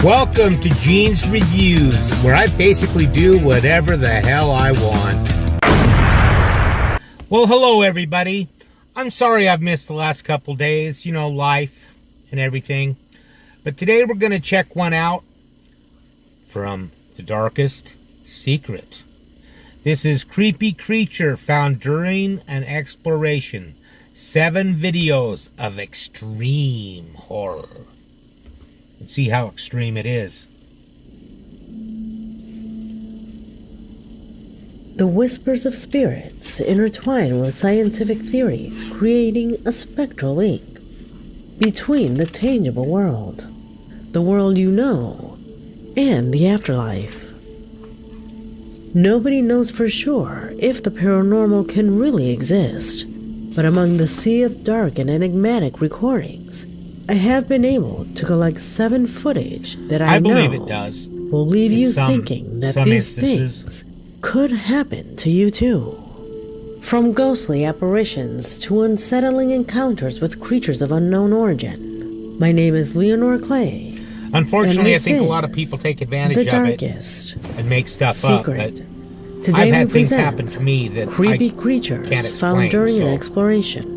Welcome to Gene's Reviews, where I basically do whatever the hell I want. Well, hello everybody. I'm sorry I've missed the last couple days, life and everything. But today we're going to check one out from The Darkest Secret. This is Creepy Creature Found During an Exploration. 7 videos of extreme horror. Let's see how extreme it is. The whispers of spirits intertwine with scientific theories, creating a spectral link between the tangible world, the world you know, and the afterlife. Nobody knows for sure if the paranormal can really exist, but among the sea of dark and enigmatic recordings, I have been able to collect 7 footage that I know believe it does. Will leave you thinking that these things could happen to you too. From ghostly apparitions to unsettling encounters with creatures of unknown origin. My name is Leonore Clay. Unfortunately, I think a lot of people take advantage of it and make stuff up. But Today I've had we things present happen to me that creepy I creatures can't explain, found during an exploration.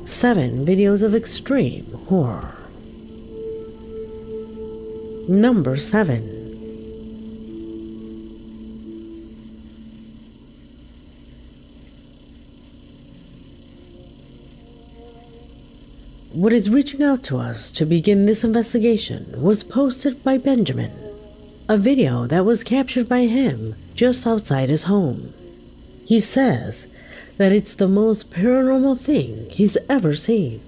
7 videos of extreme horror. Number 7. What is reaching out to us to begin this investigation was posted by Benjamin, a video that was captured by him just outside his home. He says that it's the most paranormal thing he's ever seen.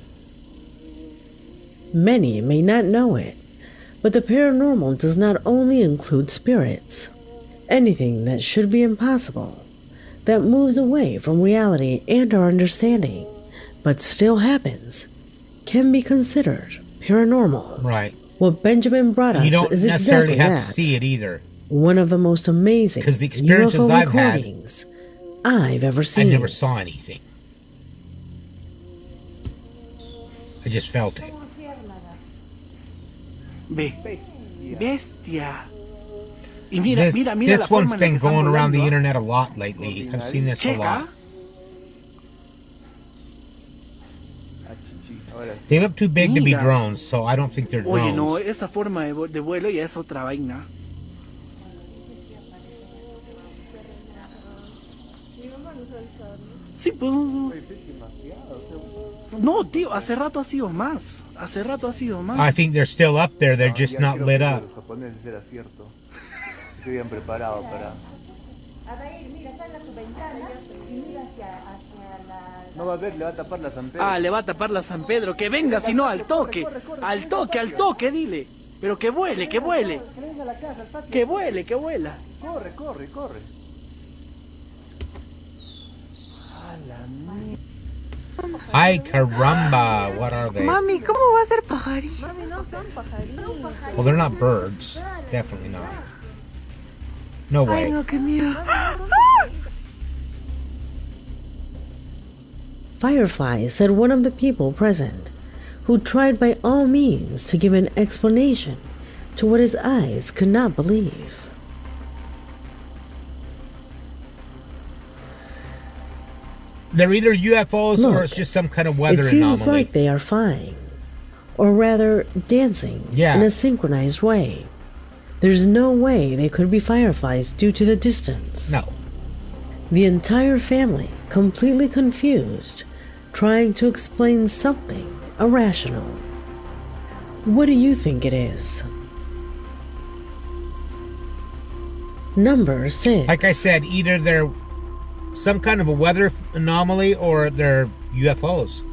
Many may not know it, but the paranormal does not only include spirits. Anything that should be impossible, that moves away from reality and our understanding, but still happens, can be considered paranormal. Right. What Benjamin brought us is exactly have that. To see it either. One of the most amazing the experiences UFO I've recordings I've ever seen. I never saw anything. I just felt it. Bestia. Y mira, mira this la forma one's en la been que están going around the volando, internet a lot lately. I've seen this a lot. They look too big to be drones, so I don't think they're drones. Oye, no, esa forma de vuelo ya es otra vaina. Sí, pues. No, tío, hace rato ha sido más. Hace rato ha sido más. I think they're still up there, they're just not lit up. Los japoneses era cierto. Se habían preparado para... Adair, mira, sal a tu ventana y mira hacia la... No va a ver, le va a tapar la San Pedro. Ah, le va a tapar la San Pedro. Que venga, si no, al toque. Al toque, al toque, dile. Pero que vuele, que vuele. Que vuele, que vuela. Corre, corre, corre. A la mierda. Ay, caramba, what are they? Mami, ¿cómo va a ser pajarito? Mami, no son pajaritos. Well, they're not birds. Definitely not. No way. Ay, no, qué miedo. Firefly said one of the people present, who tried by all means to give an explanation to what his eyes could not believe. They're either UFOs Look, or it's just some kind of weather it seems anomaly. like they are flying, or rather dancing in a synchronized way. There's no way they could be fireflies due to the distance. No. The entire family, completely confused, trying to explain something irrational. What do you think it is? Number 6. Like I said, either they're some kind of a weather anomaly or they're UFOs.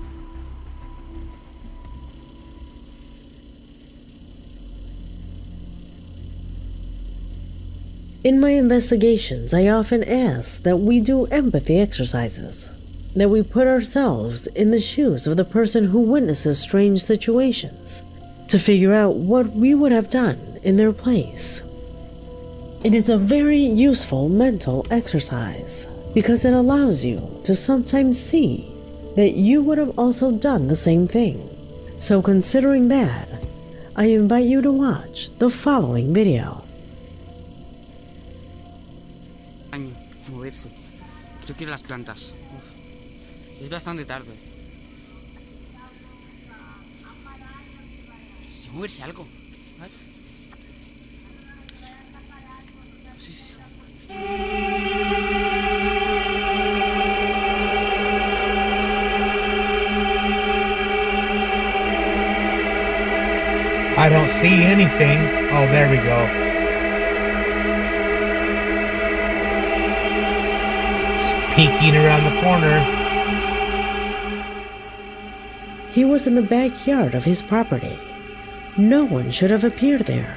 In my investigations, I often ask that we do empathy exercises, that we put ourselves in the shoes of the person who witnesses strange situations, to figure out what we would have done in their place. It is a very useful mental exercise because it allows you to sometimes see that you would have also done the same thing. So considering that, I invite you to watch the following video. Moverse. Creo que las plantas. Uf. Es bastante tarde. ¿Se moverse algo? ¿What? Sí, sí, sí. I don't see anything. Oh, there we go. It's peeking around the corner. He was in the backyard of his property. No one should have appeared there.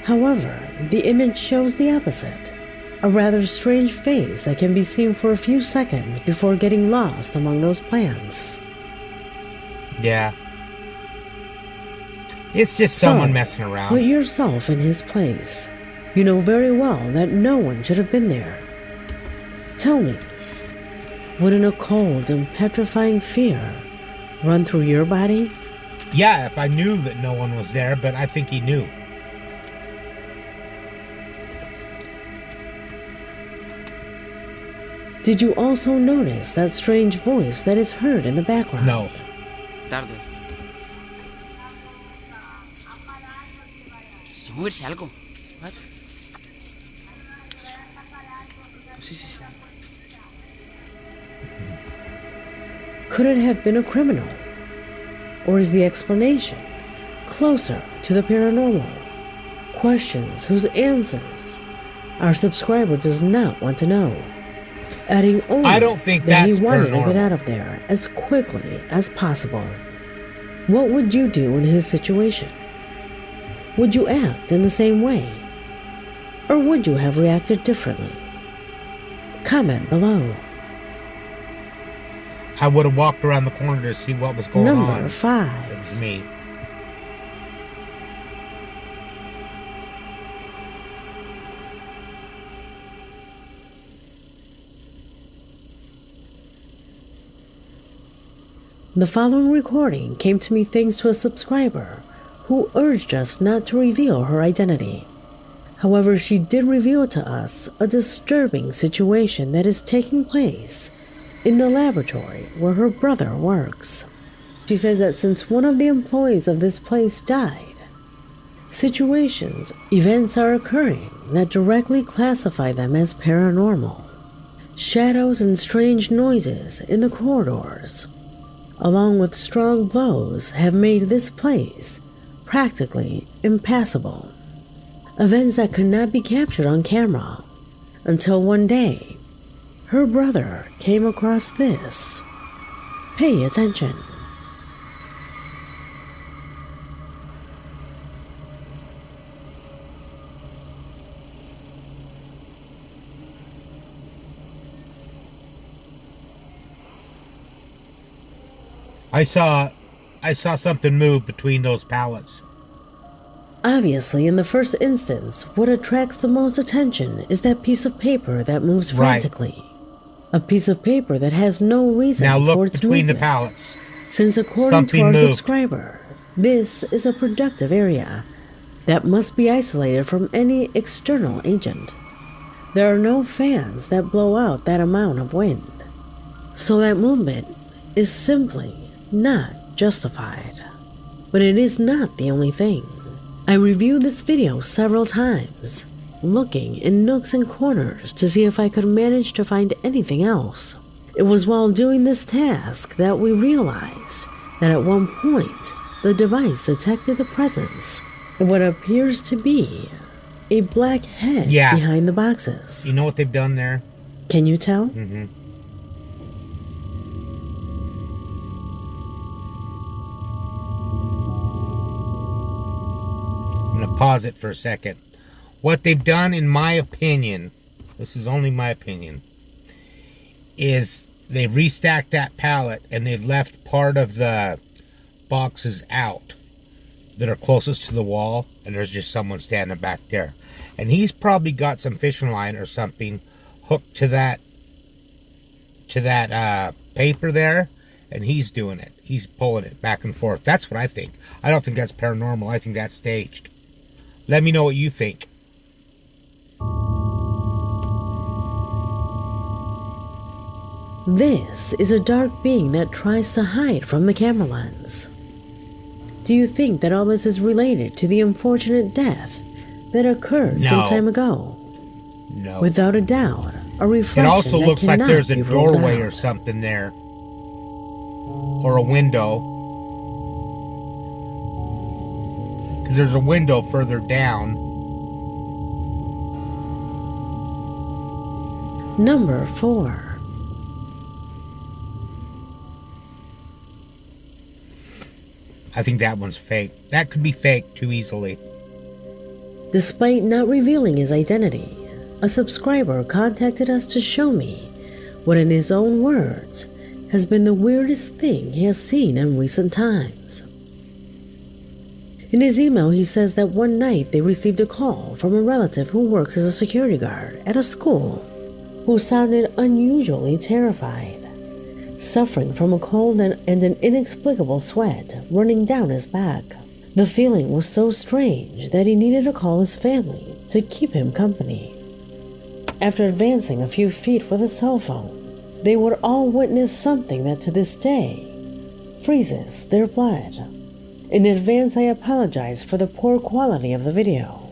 However, the image shows the opposite. A rather strange face that can be seen for a few seconds before getting lost among those plants. Yeah. It's just someone messing around. Put yourself in his place. You know very well that no one should have been there. Tell me, wouldn't a cold and petrifying fear run through your body? Yeah, if I knew that no one was there, but I think he knew. Did you also notice that strange voice that is heard in the background? No. Tarde. ¿Se moverse algo? ¿What? Sí, sí, sí. Could it have been a criminal? Or is the explanation closer to the paranormal? Questions whose answers our subscriber does not want to know. Adding only I don't think that that's he wanted to paranormal. get out of there as quickly as possible. What would you do in his situation? Would you act in the same way? Or would you have reacted differently? Comment below. I would have walked around the corner to see what was going on. Number 5. It was me. The following recording came to me thanks to a subscriber who urged us not to reveal her identity. However, she did reveal to us a disturbing situation that is taking place in the laboratory where her brother works. She says that since one of the employees of this place died, events are occurring that directly classify them as paranormal. Shadows and strange noises in the corridors, along with strong blows, have made this place practically impassable. Events that could not be captured on camera until one day her brother came across this. Pay attention. I saw something move between those pallets. Obviously, in the first instance, what attracts the most attention is that piece of paper that moves Right. frantically. A piece of paper that has no reason Now for look its between movement. the pallets. Since according Something to our moved. subscriber, this is a productive area that must be isolated from any external agent. There are no fans that blow out that amount of wind. So that movement is simply not justified. But it is not the only thing. I reviewed this video several times, looking in nooks and corners to see if I could manage to find anything else. It was while doing this task that we realized that at one point the device detected the presence of what appears to be a black head Yeah. behind the boxes. You know what they've done there? Can you tell? Mm-hmm. I'm going to pause it for a second. What they've done, in my opinion, this is only my opinion, is they've restacked that pallet and they've left part of the boxes out that are closest to the wall, and there's just someone standing back there. And he's probably got some fishing line or something hooked to that paper there, and he's doing it. he's pulling it back and forth. That's what I think. I don't think that's paranormal. I think that's staged. Let me know what you think. This is a dark being that tries to hide from the camera lens. Do you think that all this is related to the unfortunate death that occurred some time ago? No. Without a doubt, a reflection It also that looks like cannot there's a be ruled doorway or out. something there. Or a window. Because there's a window further down. Number 4. I think that one's fake. That could be fake too easily. Despite not revealing his identity, a subscriber contacted us to show me what, in his own words, has been the weirdest thing he has seen in recent times. In his email, he says that one night they received a call from a relative who works as a security guard at a school who sounded unusually terrified, suffering from a cold and an inexplicable sweat running down his back. The feeling was so strange that he needed to call his family to keep him company. After advancing a few feet with a cell phone, they would all witness something that to this day freezes their blood. In advance, I apologize for the poor quality of the video.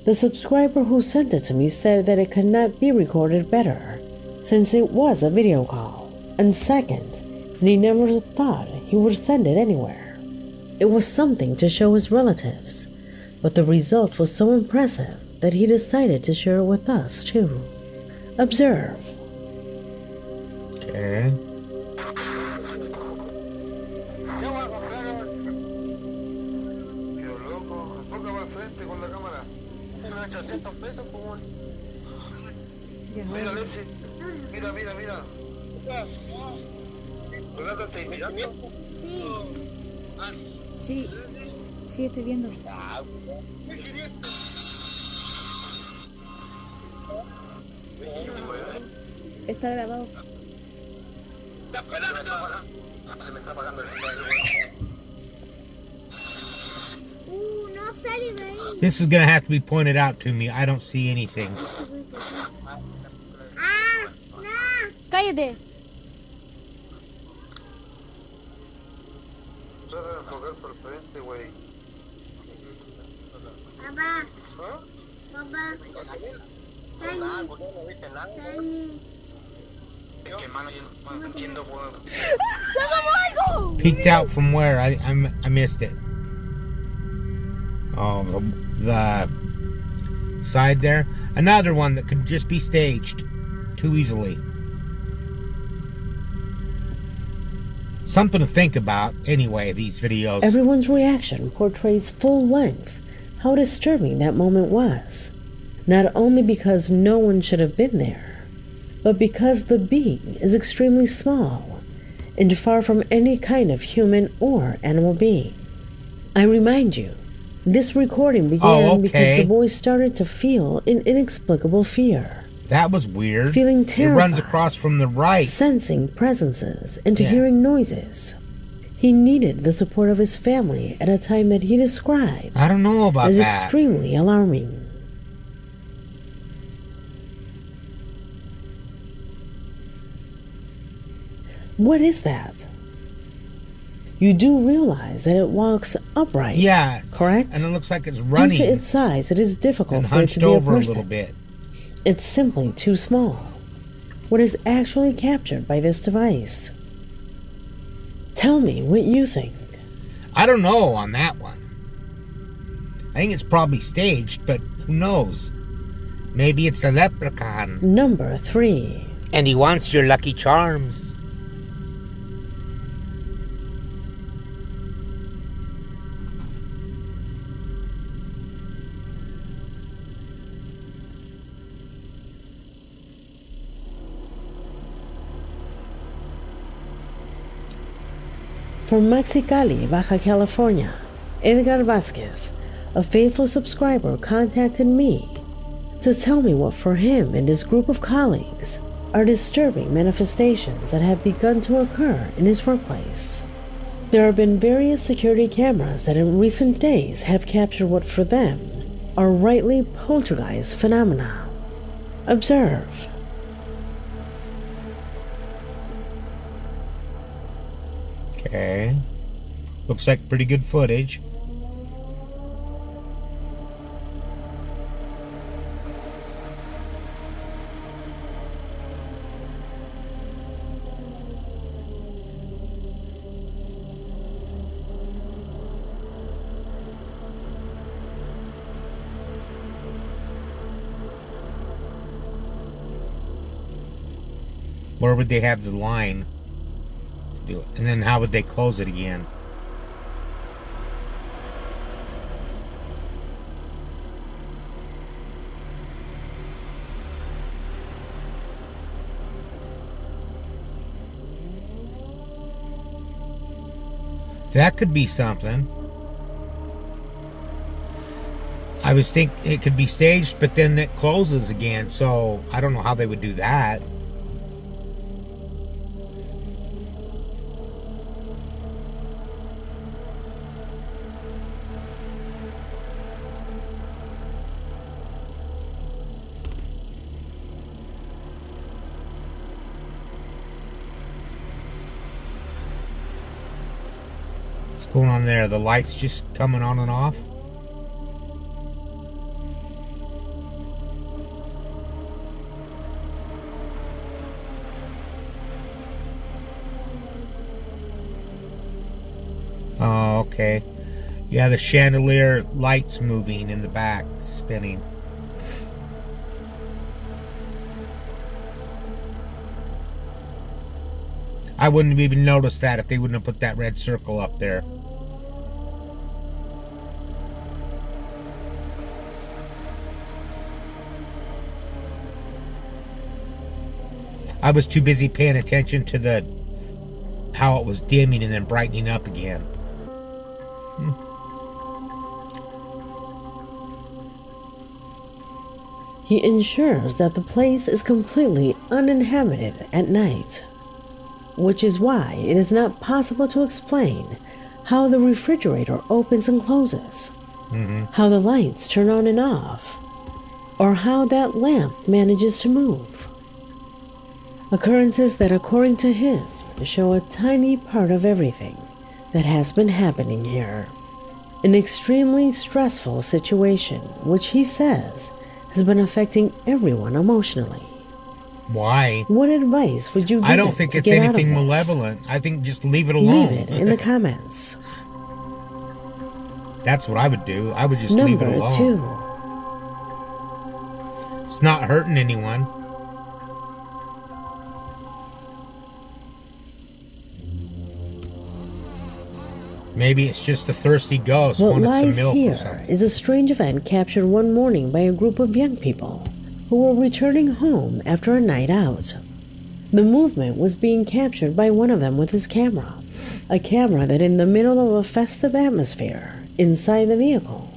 The subscriber who sent it to me said that it could not be recorded better, since it was a video call, and second, he never thought he would send it anywhere. It was something to show his relatives, but the result was so impressive that he decided to share it with us too. Observe. Okay. Mira, Alexis. Mira, mira, mira. ¿Rolando está mirando? Sí, sí, estoy viendo. Está grabado. Se me está apagando el celular. No sale de ahí. This is gonna have to be pointed out to me. I don't see anything. Cállate. Trata de enfocar por frente, güey. Papá, ¿Ah? papá. Nada, no viste nada. Es que, mano, yo no entiendo, güey. Peeked out from where? I missed it. Oh, the side there. Another one that could just be staged too easily. Something to think about, anyway, these videos. Everyone's reaction portrays full length how disturbing that moment was, not only because no one should have been there, but because the being is extremely small and far from any kind of human or animal being. I remind you, this recording began because the boy started to feel an inexplicable fear. That was weird. Feeling It terrified, runs across from the right. sensing presences and hearing noises. He needed the support of his family at a time that he describes I don't know about as that. extremely alarming. What is that? You do realize that it walks upright, Yeah. correct? And it looks like it's Due running to its size, it is difficult and for it to hunched be a over a person. little bit. It's simply too small. What is actually captured by this device? Tell me what you think. I don't know on that one. I think it's probably staged, but who knows? Maybe it's a leprechaun. Number 3. And he wants your Lucky Charms. From Mexicali, Baja California, Edgar Vasquez, a faithful subscriber, contacted me to tell me what for him and his group of colleagues are disturbing manifestations that have begun to occur in his workplace. There have been various security cameras that in recent days have captured what for them are rightly poltergeist phenomena. Observe. Okay. Looks like pretty good footage. Where would they have the line to do it? And then how would they close it again? That could be something. I was thinking it could be staged, but then it closes again, so I don't know how they would do that. What's going on there? The lights just coming on and off? Oh, okay. Yeah, the chandelier lights moving in the back, spinning. I wouldn't have even noticed that if they wouldn't have put that red circle up there. I was too busy paying attention to how it was dimming and then brightening up again. He ensures that the place is completely uninhabited at night, which is why it is not possible to explain how the refrigerator opens and closes, how the lights turn on and off, or how that lamp manages to move. Occurrences that, according to him, show a tiny part of everything that has been happening here. An extremely stressful situation, which he says has been affecting everyone emotionally. Why? What advice would you give I don't him think to it's get out of anything this? malevolent. I think just leave it alone. Leave it in the comments. That's what I would do. I would just leave it Number alone. 2. It's not hurting anyone. Maybe it's just a thirsty ghost What wanted lies some milk or here something. is a strange event captured one morning by a group of young people who were returning home after a night out. The movement was being captured by one of them with his camera, a camera that in the middle of a festive atmosphere inside the vehicle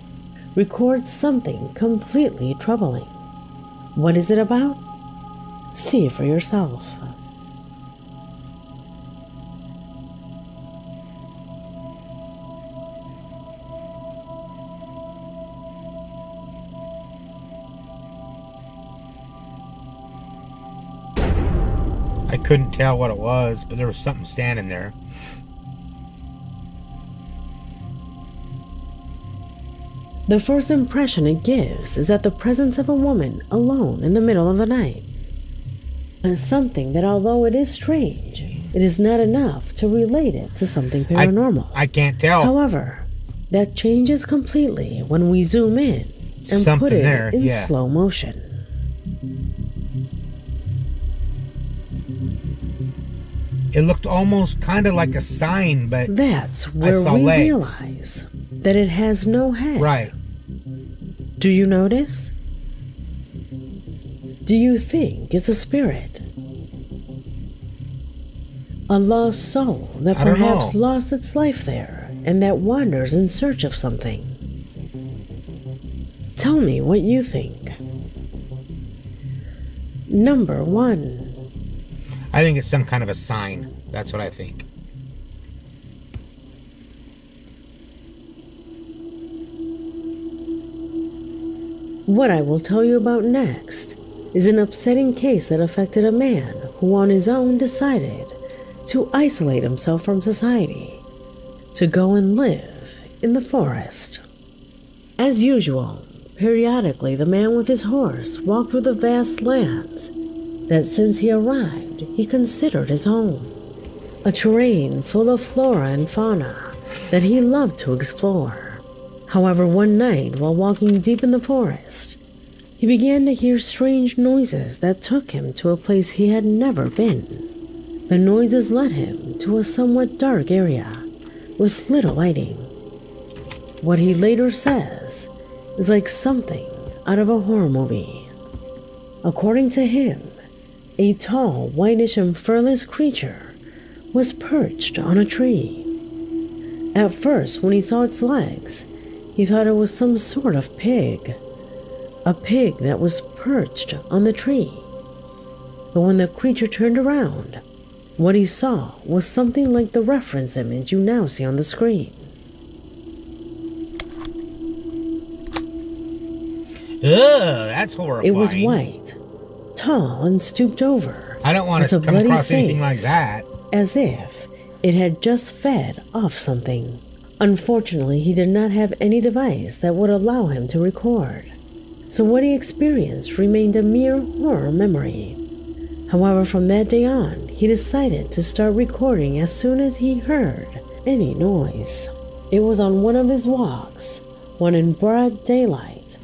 records something completely troubling. What is it about? See for yourself. I couldn't tell what it was, but there was something standing there. The first impression it gives is that the presence of a woman alone in the middle of the night. Something that, although it is strange, it is not enough to relate it to something paranormal. I can't tell. However, that changes completely when we zoom in and Something put it there, in yeah. slow motion. It looked almost kind of like a sign, but That's where saw we legs. realize that it has no head. right. Do you notice? Do you think it's a spirit? A lost soul that I don't perhaps know. lost its life there and that wanders in search of something? Tell me what you think. Number 1. I think it's some kind of a sign. That's what I think. What I will tell you about next is an upsetting case that affected a man who on his own decided to isolate himself from society, to go and live in the forest. As usual, periodically the man with his horse walked through the vast lands that since he arrived he considered his home, a terrain full of flora and fauna that he loved to explore. However, one night while walking deep in the forest, he began to hear strange noises that took him to a place he had never been. The noises led him to a somewhat dark area with little lighting. What he later says is like something out of a horror movie. According to him, a tall, whitish and furless creature was perched on a tree. At first, when he saw its legs, he thought it was some sort of pig. A pig that was perched on the tree. But when the creature turned around, what he saw was something like the reference image you now see on the screen. Ugh, that's horrifying. It was white, tall and stooped over. I don't want with to a come bloody across anything like face, that. As if it had just fed off something. Unfortunately, he did not have any device that would allow him to record, so what he experienced remained a mere horror memory. However, from that day on, he decided to start recording as soon as he heard any noise. It was on one of his walks, when in broad daylight,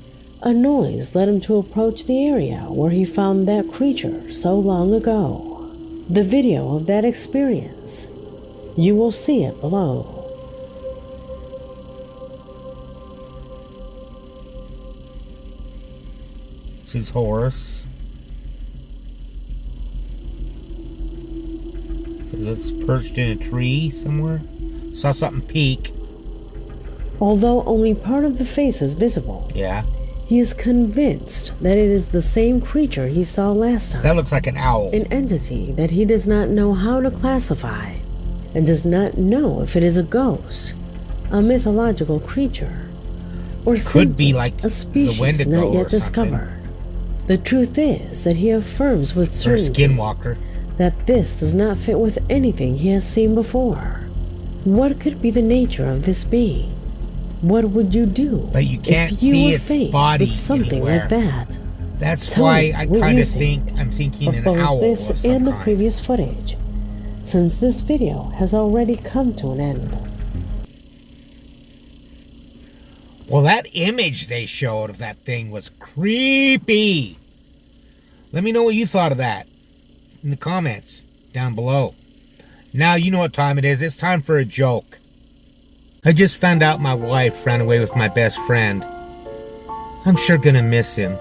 a noise led him to approach the area where he found that creature so long ago. The video of that experience, you will see it below. It's his horse. Says it's perched in a tree somewhere. Saw something peek. Although only part of the face is visible, Yeah. he is convinced that it is the same creature he saw last time. That looks like an owl. An entity that he does not know how to classify and does not know if it is a ghost, a mythological creature, or Could be simply like a the species Wendigo not or yet discovered. The truth is that he affirms with Or a certainty skinwalker. that this does not fit with anything he has seen before. What could be the nature of this being? What would you do But you can't if you see were its faced body with something anywhere. like that? That's Tell why me I what kind you of I'm thinking of an both owl this of some and the kind. previous footage, since this video has already come to an end. Well, that image they showed of that thing was creepy. Let me know what you thought of that in the comments down below. Now you know what time it is. It's time for a joke. I just found out my wife ran away with my best friend. I'm sure gonna miss him.